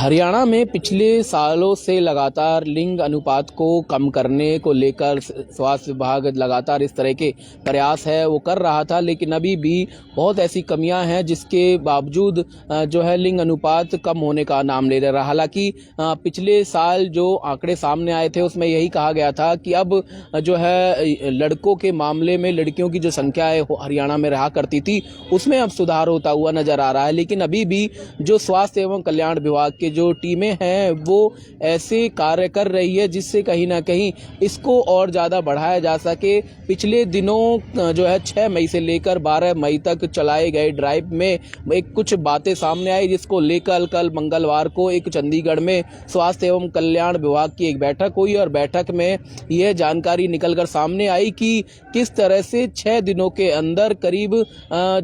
हरियाणा में पिछले सालों से लगातार लिंग अनुपात को कम करने को लेकर स्वास्थ्य विभाग लगातार इस तरह के प्रयास है वो कर रहा था, लेकिन अभी भी बहुत ऐसी कमियां हैं जिसके बावजूद जो है लिंग अनुपात कम होने का नाम ले रहा। हालांकि पिछले साल जो आंकड़े सामने आए थे उसमें यही कहा गया था कि अब जो है लड़कों के मामले में लड़कियों की जो संख्या है हरियाणा में रहा करती थी उसमें अब सुधार होता हुआ नजर आ रहा है। लेकिन अभी भी जो स्वास्थ्य एवं कल्याण विभाग के जो टीमें हैं वो ऐसे कार्य कर रही है जिससे कहीं ना कहीं इसको और ज़्यादा बढ़ाया जा सके। पिछले दिनों जो है 6 मई से लेकर 12 मई तक चलाए गए ड्राइव में एक कुछ बातें सामने आई, जिसको लेकर कल मंगलवार को एक चंडीगढ़ में स्वास्थ्य एवं कल्याण विभाग की एक बैठक हुई और बैठक में यह जानकारी निकलकर सामने आई कि किस तरह से 6 दिनों के अंदर करीब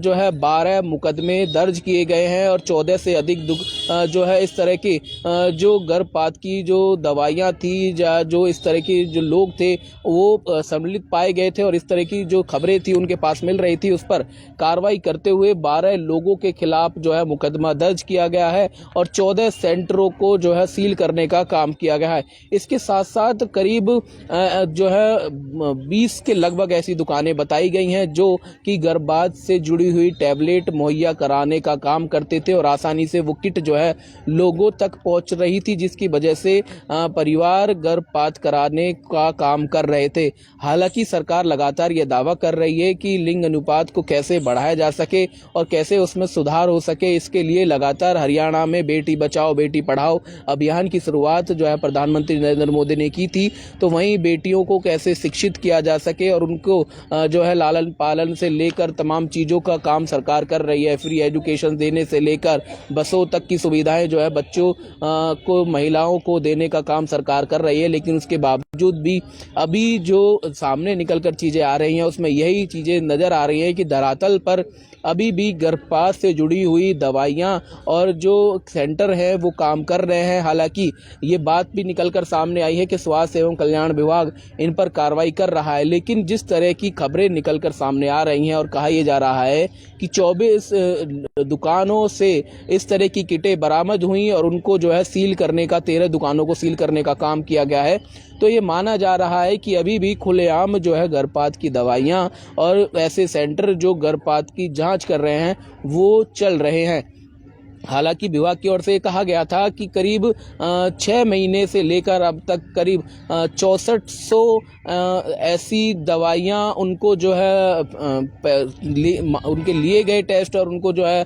जो है 12 मुकदमे दर्ज किए गए हैं और 14 से अधिक जो है इस तरह की जो गर्भपात की जो दवाइयां थी या जो इस तरह के जो लोग थे वो सम्मिलित पाए गए थे और इस तरह की जो खबरें थी उनके पास मिल रही थी, उस पर कार्रवाई करते हुए 12 लोगों के खिलाफ जो है मुकदमा दर्ज किया गया है और 14 सेंटरों को जो है सील करने का काम किया गया है। इसके साथ साथ करीब जो है 20 के लगभग ऐसी दुकानें बताई गई हैं जो कि गर्भपात से जुड़ी हुई टैबलेट मुहैया कराने का काम करते थे और आसानी से वो किट जो है लोगों तक पहुंच रही थी, जिसकी वजह से परिवार गर्भपात कराने का काम कर रहे थे। हालांकि सरकार लगातार ये दावा कर रही है कि लिंग अनुपात को कैसे बढ़ाया जा सके और कैसे उसमें सुधार हो सके, इसके लिए लगातार हरियाणा में बेटी बचाओ बेटी पढ़ाओ अभियान की शुरुआत जो है प्रधानमंत्री नरेंद्र मोदी ने की थी। तो वहीं बेटियों को कैसे शिक्षित किया जा सके और उनको जो है लालन पालन से लेकर तमाम चीज़ों का काम सरकार कर रही है। फ्री एजुकेशन देने से लेकर बसों तक की सुविधाएं जो है बच्चों को महिलाओं को देने का काम सरकार कर रही है। लेकिन उसके बावजूद भी अभी जो सामने निकलकर चीज़ें आ रही हैं उसमें यही चीज़ें नज़र आ रही हैं कि धरातल पर अभी भी गर्भपात से जुड़ी हुई दवाइयां और जो सेंटर है वो काम कर रहे हैं। हालांकि ये बात भी निकलकर सामने आई है कि स्वास्थ्य एवं कल्याण विभाग इन पर कार्रवाई कर रहा है, लेकिन जिस तरह की खबरें निकलकर सामने आ रही हैं और कहा यह जा रहा है कि 24 दुकानों से इस तरह की किटें बरामद हुई और उनको जो है सील करने का 13 दुकानों को सील करने का काम किया गया है, तो ये माना जा रहा है कि अभी भी खुलेआम जो है गर्भपात की दवाइयां और ऐसे सेंटर जो गर्भपात की जांच कर रहे हैं वो चल रहे हैं। हालांकि विभाग की ओर से कहा गया था कि करीब 6 महीने से लेकर अब तक करीब 6400 ऐसी दवाइयां उनको जो है उनके लिए गए टेस्ट और उनको जो है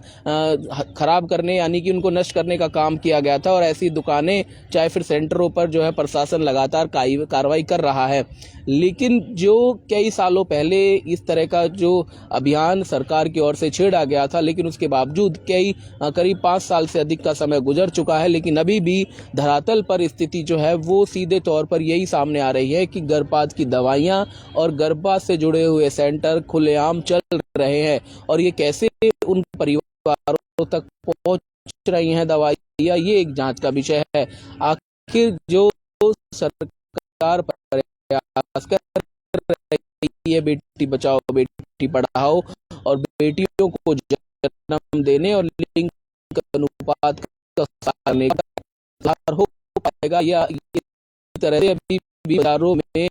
ख़राब करने यानी कि उनको नष्ट करने का काम किया गया था और ऐसी दुकानें चाहे फिर सेंटरों पर जो है प्रशासन लगातार कार्रवाई कर रहा है। लेकिन जो कई सालों पहले इस तरह का जो अभियान सरकार की ओर से छेड़ा गया था, लेकिन उसके बावजूद करीब 5 साल से अधिक का समय गुजर चुका है, लेकिन अभी भी धरातल पर स्थिति जो है वो सीधे तौर पर यही सामने आ रही है कि गर्भपात की दवाइयां और गर्भपात से जुड़े हुए सेंटर खुलेआम चल रहे हैं और ये कैसे उन परिवारों तक पहुंच रही हैं दवाइयां, ये एक जांच का विषय है। आखिर जो सरकार प्रयास कर रही है बेटी बचाओ बेटी पढ़ाओ और बेटियों को जन्म देने और लिंग अनुपात का सुधार हो पाएगा या इस तरह से अभी बाजारों में